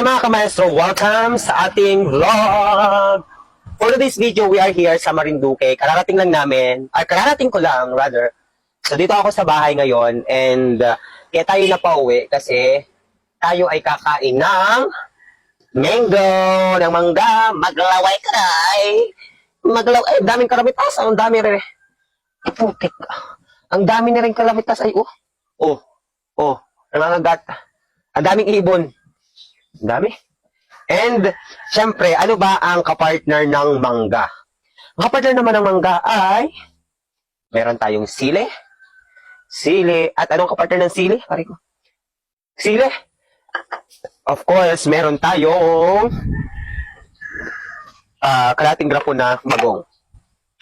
mga kamaestro, welcome sa ating vlog! For this video, we are here sa Marinduque. Kararating lang namin, kararating ko lang, rather. So, dito ako sa bahay ngayon, and kaya tayo na pauwi kasi tayo ay kakain ng mango, ng mangga, maglaway karay. Maglaway, daming karamitas, ang dami rin. Putik. Ang dami na rin kalamitas ay, nangangagat. Ang daming ibon. Ang dami. And, syempre, ano ba ang kapartner ng mangga? Ang kapartner naman ng mangga ay, meron tayong sili. Sili. At anong kapartner ng sili? Pare ko. Sili. Of course, meron tayong kalating grapo na bagong.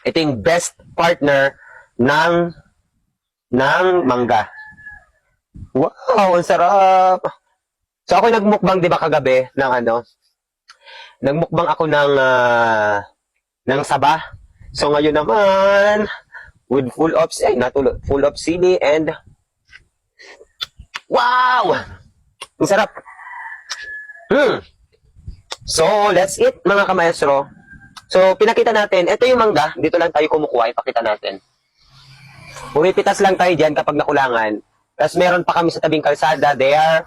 Ito yung best partner ng mangga. Wow, ang sarap. So ako nagmukbang 'di ba kagabi ng nagmukbang ako ng saba. So ngayon naman with full of sili and wow! Ang sarap. So let's eat mga kamaestro. So pinakita natin, ito yung mangga, dito lang tayo kumukuha, ipakita natin. Pumipitas lang tayo diyan kapag nakulangan. Tapos meron pa kami sa tabing kalsada there.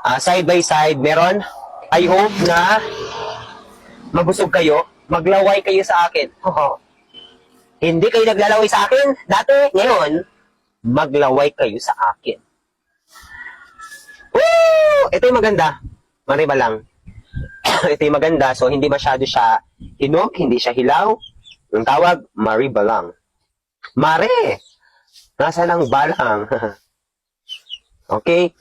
Side by side, meron. I hope na mabusog kayo. Maglaway kayo sa akin. Hindi kayo naglalaway sa akin dati. Ngayon, maglaway kayo sa akin. Woo! Ito yung maganda. Mariba lang. Ito yung maganda. So, hindi masyado siya hinog. Hindi siya hilaw. Ang tawag, mariba lang. Mare! Nasa lang balang. Okay?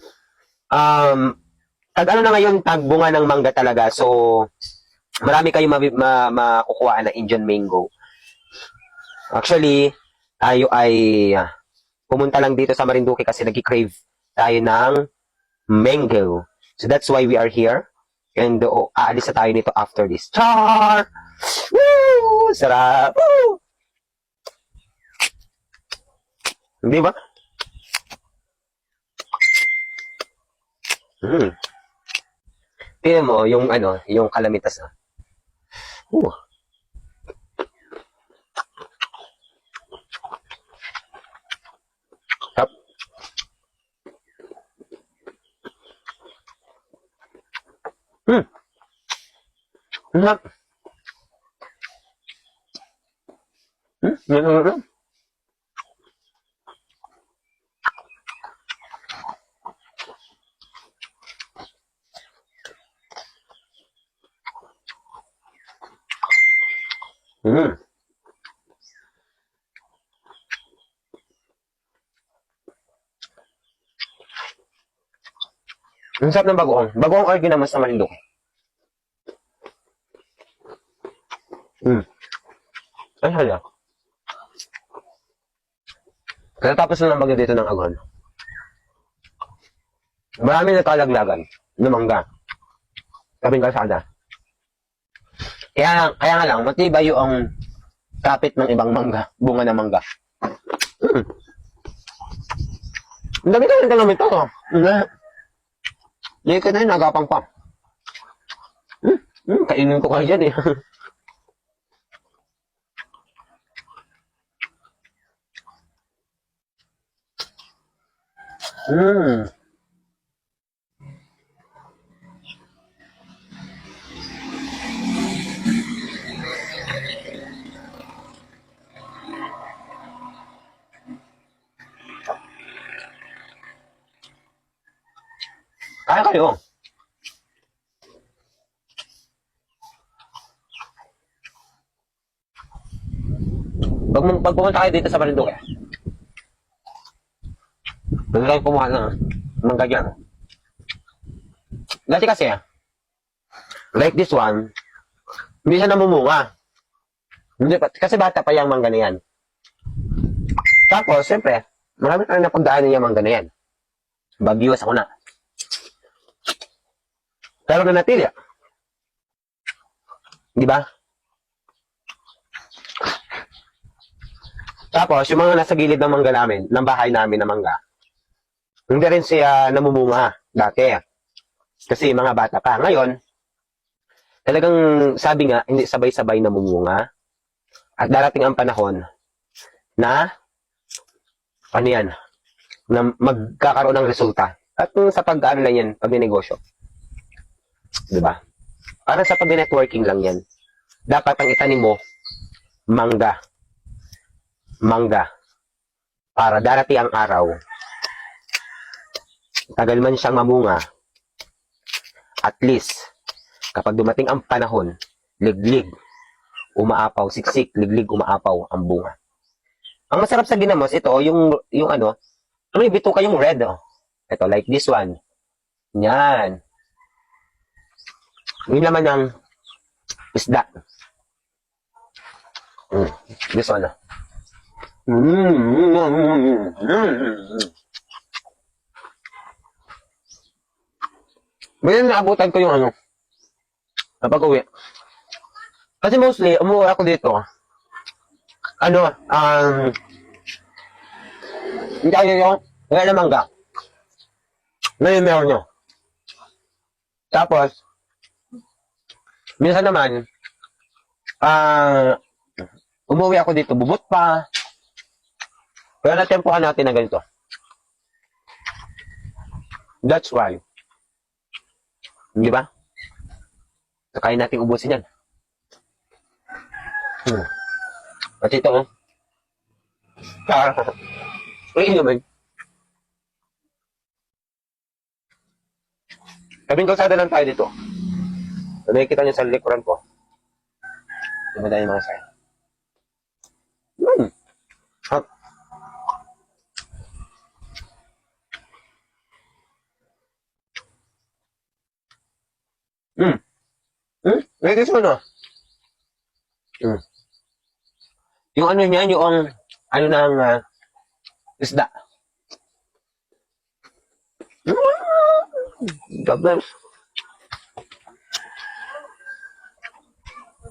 Tag ano na ngayon, tag bunga ng mangga talaga. So, marami kayong makukuha na Indian mango. Actually, tayo ay pumunta lang dito sa Marinduque kasi nag-crave tayo ng mango. So, that's why we are here. And aalis na tayo nito after this. Char! Woo! Sarap! Woo! Hindi ba? Tingnan mo, yung yung kalamitas na. Tap. Tap. Ang sarap ng bagoong. Bagoong ay ginamas na Marinduque. Ay, hala. Katapos na ng bagyo dito ng Agon. Marami nagkalaglagan ng mangga. Tabing kalsada. Kaya nga lang, matibay yung kapit ng ibang mangga. Bunga ng mangga. Ang dami ka rin naman ito. Hindi ka na yun, nagapang pa. Kainin ko kayo dyan eh. Kaya kayo. Pag pumunta kayo dito sa Marinduque, pwede kayo kumuha ng mangga dyan. Dati kasi, like this one, hindi siya namumunga. Hindi pa, kasi bata pa yung mangga na yan. Tapos, siyempre, marami ka rin napagdaanan yung mangga na yan. Bagyos ako na. Pero nanatili. Di ba? Tapos, yung mga nasa gilid ng mangga namin, ng bahay namin na mangga, hindi rin siya namumunga dati. Kasi mga bata pa. Ngayon, talagang sabi nga, hindi sabay-sabay namumunga. At darating ang panahon na, ano yan, na magkakaroon ng resulta. At sa pag-ano lang yan, pag-negosyo. Diba? Para sa pag-networking lang yan. Dapat ang itanim mo, mangga. Mangga. Para darating ang araw, tagal man siyang mamunga, at least, kapag dumating ang panahon, liglig, umaapaw, siksik, liglig, umaapaw ang bunga. Ang masarap sa ginamos, ito, yung ano, may bito kayong red, oh. Ito, like this one. Yan. Yung laman ng isda. This one, oh. Ngayon naabutan ko yung ano, napag-uwi. Kasi mostly, umuwi ako dito. Ano, hindi tayo yung, wala na mangga. Ngayon meron nyo. Tapos, minsan naman, umuwi ako dito, bubot pa. Kaya natempuhan natin na ganito. That's why. Di ba? Kaya natin ubusin yan. At ito, oh. Ay, naman. Tabing kalsada lang tayo dito. Nakikita niyo sa likuran ko. Diba dahil mga sayo? Hot. Like this one, oh. Yung ano niya, yung ano ng isda. God bless.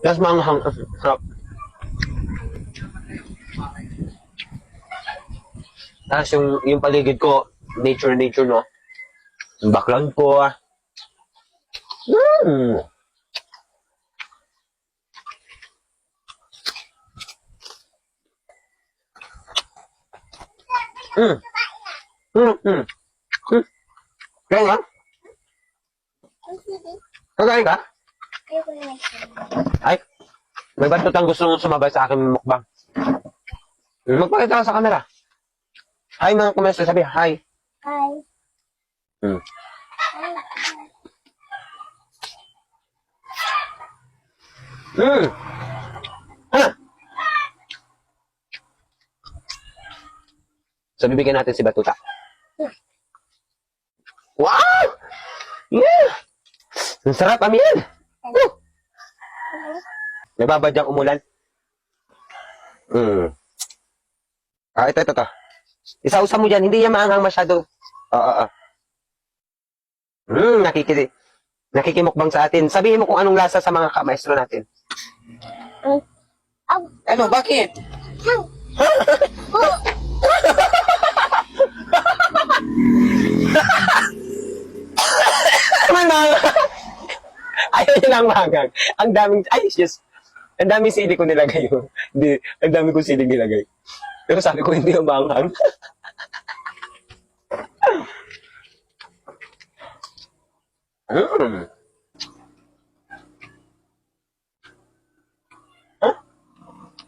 Tapos manghang. Sarap. Tapos yung paligid ko, nature, no? Yung background ko. Kaya nga? Kakain ka? Ay, may bantot ang gusto mong sumabay sa aking mukbang. Magpakita ka sa camera. Hi mga kumasto, sabi, hi. Hi. Ha? So, bibigyan natin si Batuta. Wow! Yeah! Ang sarap, Amin! Nababadyang umulan. Ito. Isa-usa mo dyan. Hindi yan maanghang masyado. Oo. Nakikimukbang sa atin. Sabihin mo kung anong lasa sa mga kamaestro natin. Ano, bakit? Ayaw niya ng maanghang. Ang daming sili ko nilagay yun. Hindi, ang dami kong sili nilagay. Pero sabi ko, hindi yung maanghang.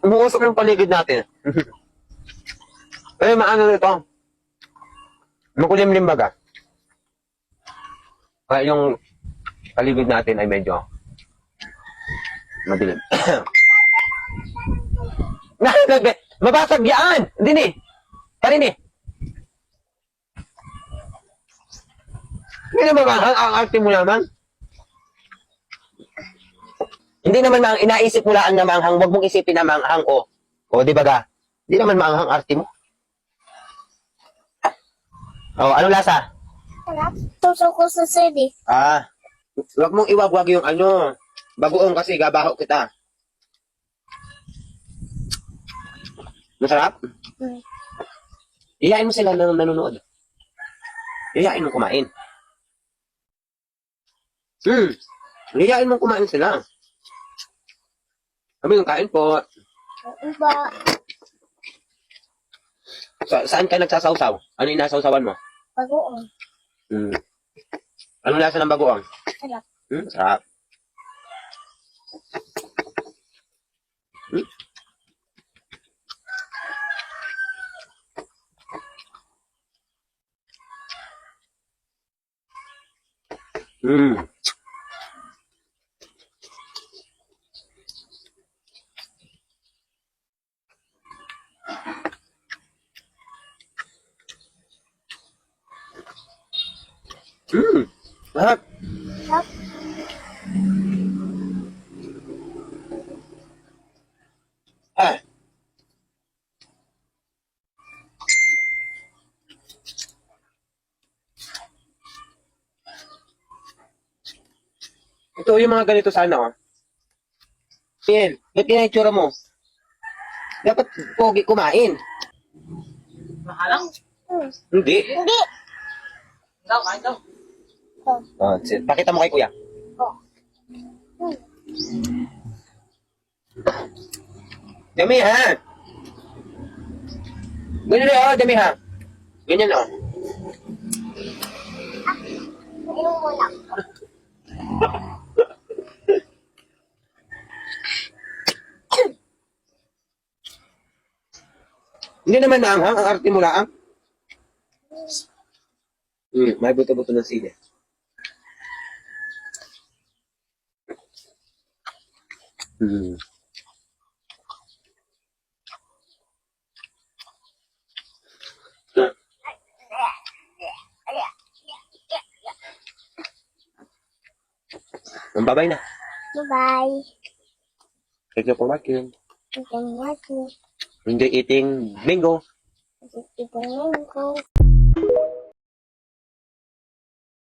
Umuusok yung paligid natin. Pero maano nito? Makulimlim baga. Kaya yung paligid natin ay medyo madilim. Mabasag yan! Hindi ni. Parin ni. Hindi naman ang arte mo naman. Hindi naman inaisip mo lang na manghang. Huwag mong isipin na manghang. O, di ba ga? Hindi naman manghang arte mo. Anong lasa? Tuso ko sa sili. Huwag mong iwagwag yung ano. Bagoong kasi gabaho kita. Masarap? Iyain mo sila ng nanonood. Iyain mo kumain. Hiyain mo kumain sila. Kami ng kain po. Iba. Saan ka nagsasawsaw? Ano yung nasawsawan mo? Bagoong. Hmm. Anong lasa ng bagoong? Sarap. Sarap. Hmm. Sarap. Sarap. Ah. Ito yung mga ganito sana, oh. Yan. Ba't yan ang itsura mo? Dapat pogi kumain. Mahalang. Hindi. Hindi. Ikaw, kain daw. Oh, pakita mo kay kuya. Oh. Dami ha. Ganyan na, oh, dami ha. Ganyan, oh. Inom muna. Hindi naman naanghang, ang arte mo lang. May buto-buto ng sili. Bye-bye na. Bye-bye. Thank you for watching. Thank you for watching. Enjoy eating bingo. Ito